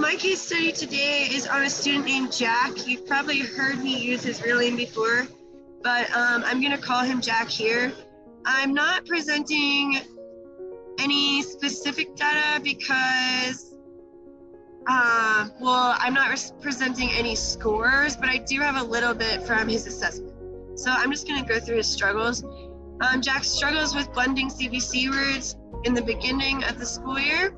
my case study today is on a student named Jack. You've probably heard me use his real name before, but I'm going to call him Jack here. I'm not presenting any specific data because, I'm not presenting any scores, but I do have a little bit from his assessment. So I'm just going to go through his struggles. Jack struggles with blending CVC words in the beginning of the school year.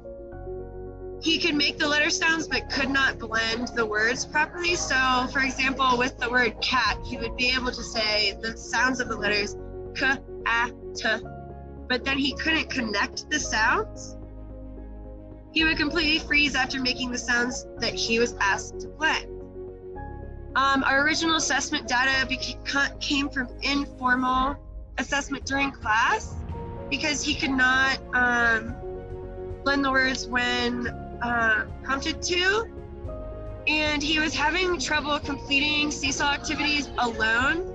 He could make the letter sounds but could not blend the words properly. So, for example, with the word cat, he would be able to say the sounds of the letters k, a, t, but then he couldn't connect the sounds. He would completely freeze after making the sounds that he was asked to blend. Our original assessment data came from informal assessment during class because he could not blend the words when prompted to, and he was having trouble completing seesaw activities alone.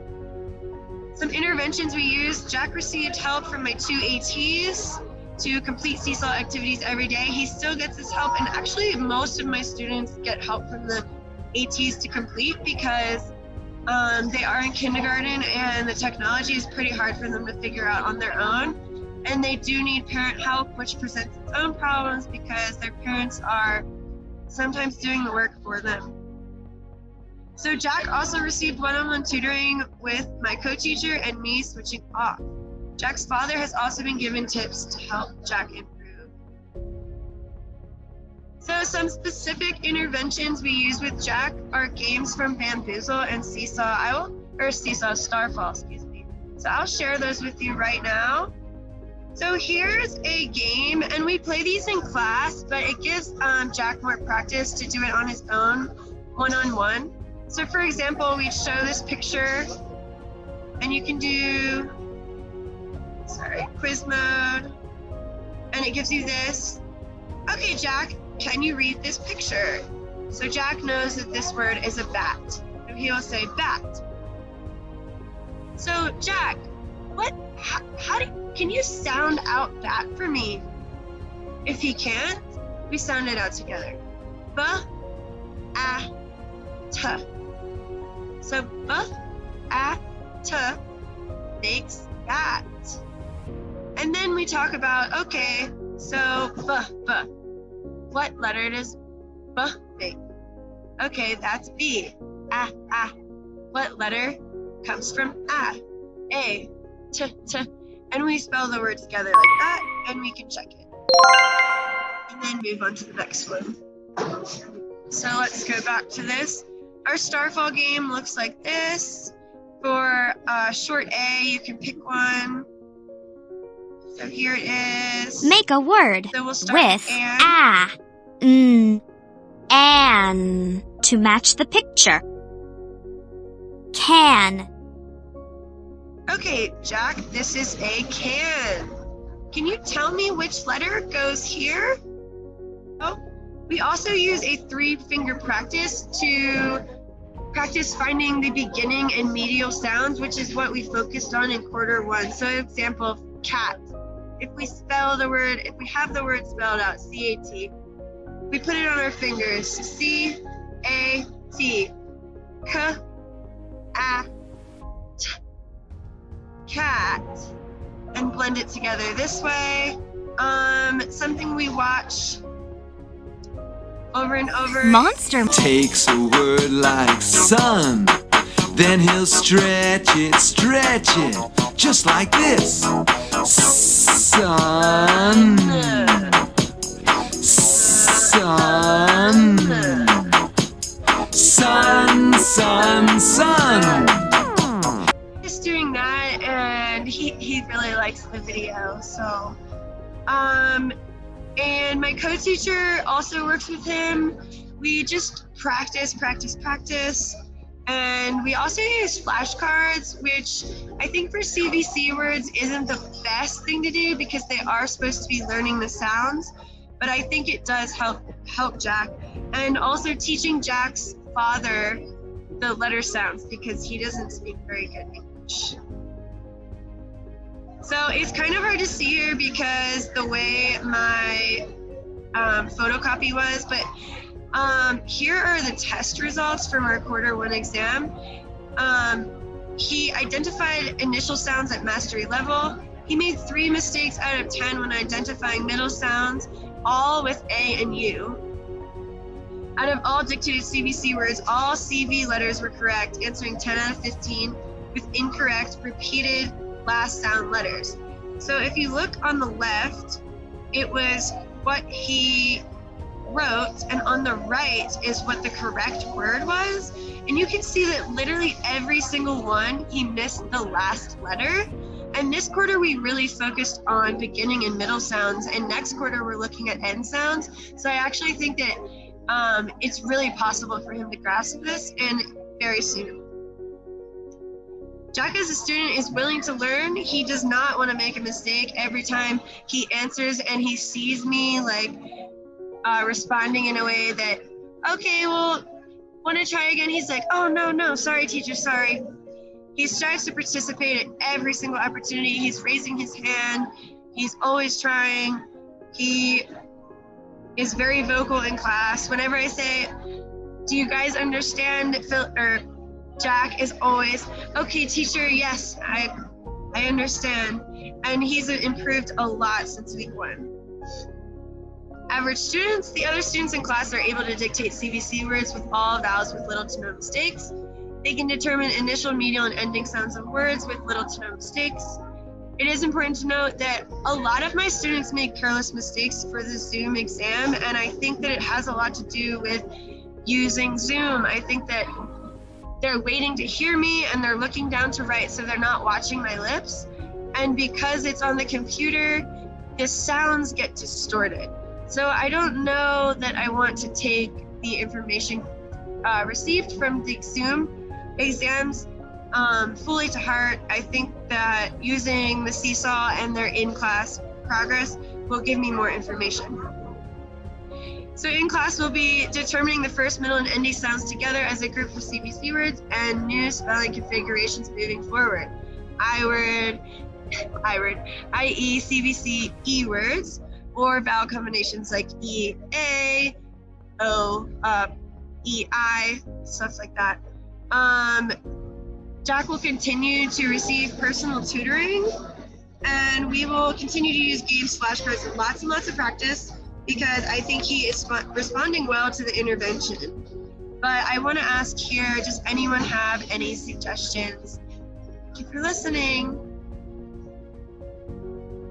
Some interventions we used: Jack received help from my 2 ATs to complete seesaw activities every day. He still gets his help, and actually most of my students get help from the ATs to complete because they are in kindergarten and the technology is pretty hard for them to figure out on their own. And they do need parent help, which presents its own problems because their parents are sometimes doing the work for them. So Jack also received one-on-one tutoring with my co-teacher and me switching off. Jack's father has also been given tips to help Jack improve. So some specific interventions we use with Jack are games from Bamboozle and Seesaw. Seesaw Starfall, excuse me. So I'll share those with you right now. So here's a game, and we play these in class, but it gives Jack more practice to do it on his own, one-on-one. So for example, we show this picture, and you can do, quiz mode, and it gives you this. Okay, Jack, can you read this picture? So Jack knows that this word is a bat. So he will say bat. So Jack, can you sound out bat for me? If he can't, we sound it out together. B, a, t. So b, a, t makes bat. And then we talk about, okay, so b. What letter does b make? Okay, that's B. A. What letter comes from A, t. And we spell the word together like that, and we can check it. And then move on to the next one. So let's go back to this. Our Starfall game looks like this. For short A, you can pick one. So here it is. Make a word so we'll start with an to match the picture. Can. Okay, Jack, this is a can. Can you tell me which letter goes here? Oh, we also use a 3-finger practice to practice finding the beginning and medial sounds, which is what we focused on in quarter 1. So example, cat. If we have the word spelled out, C-A-T, we put it on our fingers, C-A-T, K-A-T, cat, and blend it together this way. Something we watch over and over. Monster takes a word like sun, then he'll stretch it, just like this. Sun, sun, sun, sun, sun. Just doing that, and he really likes the video. So, and my co-teacher also works with him. We just practice. And we also use flashcards, which I think for CVC words isn't the best thing to do because they are supposed to be learning the sounds, but I think it does help Jack. And also teaching Jack's father the letter sounds because he doesn't speak very good English. So it's kind of hard to see here because the way my photocopy was, but Here are the test results from our quarter 1 exam. He identified initial sounds at mastery level. He made 3 mistakes out of 10 when identifying middle sounds, all with A and U. Out of all dictated CVC words, all CV letters were correct, answering 10 out of 15 with incorrect repeated last sound letters. So if you look on the left, it was what he wrote, and on the right is what the correct word was. And you can see that literally every single one, he missed the last letter. And this quarter, we really focused on beginning and middle sounds. And next quarter, we're looking at end sounds. So I actually think that it's really possible for him to grasp this, and very soon. Jack as a student is willing to learn. He does not want to make a mistake every time he answers, and he sees me like responding in a way that, okay, well, want to try again? He's like, oh, no, sorry, teacher, sorry. He strives to participate at every single opportunity. He's raising his hand. He's always trying. He is very vocal in class. Whenever I say, do you guys understand? Jack is always, okay, teacher, yes, I understand. And he's improved a lot since week 1. Average students, the other students in class are able to dictate CVC words with all vowels with little to no mistakes. They can determine initial, medial, and ending sounds of words with little to no mistakes. It is important to note that a lot of my students make careless mistakes for the Zoom exam, and I think that it has a lot to do with using Zoom. I think that they're waiting to hear me and they're looking down to write, so they're not watching my lips. And because it's on the computer, the sounds get distorted. So I don't know that I want to take the information received from the Zoom exams fully to heart. I think that using the Seesaw and their in-class progress will give me more information. So in class, we'll be determining the first, middle, and ending sounds together as a group of CVC words and new spelling configurations moving forward. I-word, i.e. CVC E words, or vowel combinations like E, A, O, E, I, stuff like that. Jack will continue to receive personal tutoring, and we will continue to use games, flashcards, and lots of practice, because I think he is responding well to the intervention. But I want to ask here, does anyone have any suggestions? Thank you for listening.